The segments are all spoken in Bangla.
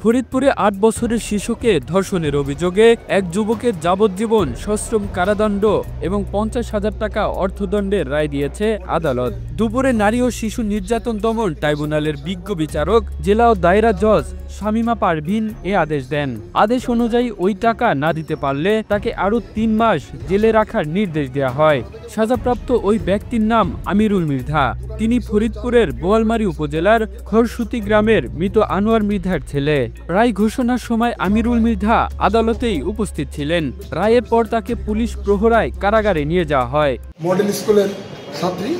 ফরিদপুরে ৮ বছরের শিশুকে ধর্ষণের অভিযোগে এক যুবকের যাবজ্জীবন সশ্রম কারাদণ্ড এবং ৫০,০০০ টাকা অর্থদণ্ডের রায় দিয়েছে আদালত। দুপুরে নারী ও শিশু নির্যাতন দমন ট্রাইব্যুনালের বিজ্ঞ বিচারক জেলা ও দায়রা জজ শামীমা পারভীন এ আদেশ দেন। আদেশ অনুযায়ী ওই টাকা না দিতে পারলে তাকে আরও ৩ মাস জেলে রাখার নির্দেশ দেওয়া হয়। সাজাপ্রাপ্ত ওই ব্যক্তির নাম আমিরুল মৃধা। তিনি ফরিদপুরের বোয়ালমারী উপজেলার খরসুতি গ্রামের মৃত আনোয়ার মৃধার ছেলে। রায় ঘোষণার সময় আমিরুল মৃধা আদালতেই উপস্থিত ছিলেন। রায়ের পর তাকে পুলিশ প্রহরায় কারাগারে নিয়ে যাওয়া হয়। মডেল স্কুলের ছাত্রী,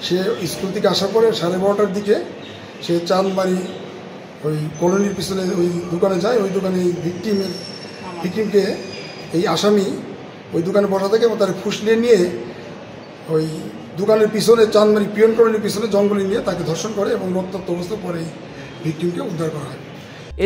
সে স্কুল থেকে আসার পরে 12:30টার দিকে সে চাঁদমারি ওই কলোনির পিছনে ওই দোকানে যায়। ওই দোকানে ভিকটিমকে এই আসামি ওই দোকানে বসা থেকে তার ফুসলিয়ে নিয়ে ওই দোকানের পিছনে চাঁদমারি পিয়ন কলোনির পিছনে জঙ্গলে নিয়ে তাকে ধর্ষণ করে এবং রক্তাক্ত অবস্থা পরে ভিকটিমকে উদ্ধার করা হয়।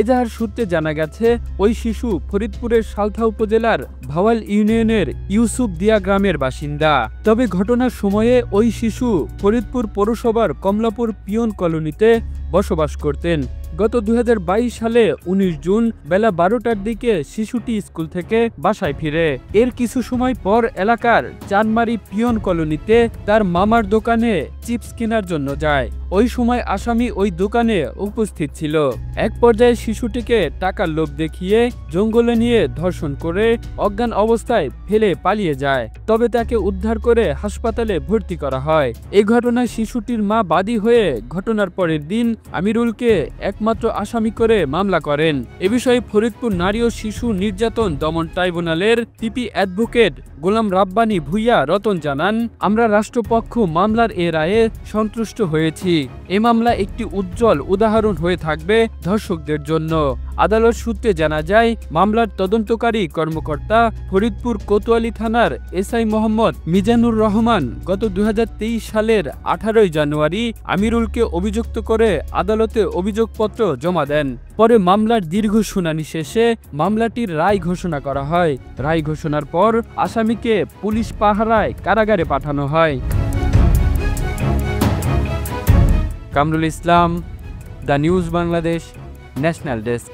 এজাহার সূত্রে জানা গেছে, ওই শিশু ফরিদপুরের সালথা উপজেলার ভাওয়াল ইউনিয়নের ইউসুফ দিয়া গ্রামের বাসিন্দা। তবে ঘটনার সময়ে ওই শিশু ফরিদপুর পৌরসভার কমলাপুর পিয়ন কলোনিতে বসবাস করতেন। গত ২০২২ সালে ১৯ জুন বেলা ১২টার দিকে শিশুটি স্কুল থেকে বাসায় ফিরে। এর কিছু সময় পর এলাকার চাঁদমারি পিয়ন কলোনিতে তার মামার দোকানে চিপস কেনার জন্য যায়। ওই সময় আসামি ওই দোকানে উপস্থিত ছিল। এক পর্যায়ে শিশুটিকে টাকার লোভ দেখিয়ে জঙ্গলে নিয়ে ধর্ষণ করে অজ্ঞান অবস্থায় ফেলে পালিয়ে যায়। তবে তাকে উদ্ধার করে হাসপাতালে ভর্তি করা হয়। এই ঘটনায় শিশুটির মা বাদী হয়ে ঘটনার পরের দিন আমিরুলকে একমাত্র আসামি করে মামলা করেন। এ বিষয়ে ফরিদপুর নারী ও শিশু নির্যাতন দমন ট্রাইব্যুনালের পিপি অ্যাডভোকেট গোলাম রাব্বানী ভুইয়া রতন জানান, আমরা রাষ্ট্রপক্ষ মামলার এ রায়ে সন্তুষ্ট হয়েছি। এ মামলা একটি উজ্জ্বল উদাহরণ হয়ে থাকবে ধর্ষকদের জন্য। আদালত সূত্রে জানা যায়, মামলার তদন্তকারী কর্মকর্তা ফরিদপুর কোতোয়ালি থানার এসআই মোহাম্মদ মিজানুর রহমান গত ২০২৩ সালের ১৮ জানুয়ারি আমিরুলকে অভিযুক্ত করে আদালতে অভিযোগপত্র জমা দেন। পরে মামলার দীর্ঘ শুনানি শেষে মামলাটির রায় ঘোষণা করা হয়। রায় ঘোষণার পর আসামিকে পুলিশ পাহারায় কারাগারে পাঠানো হয়। Kamrul Islam, the news Bangladesh, national desk.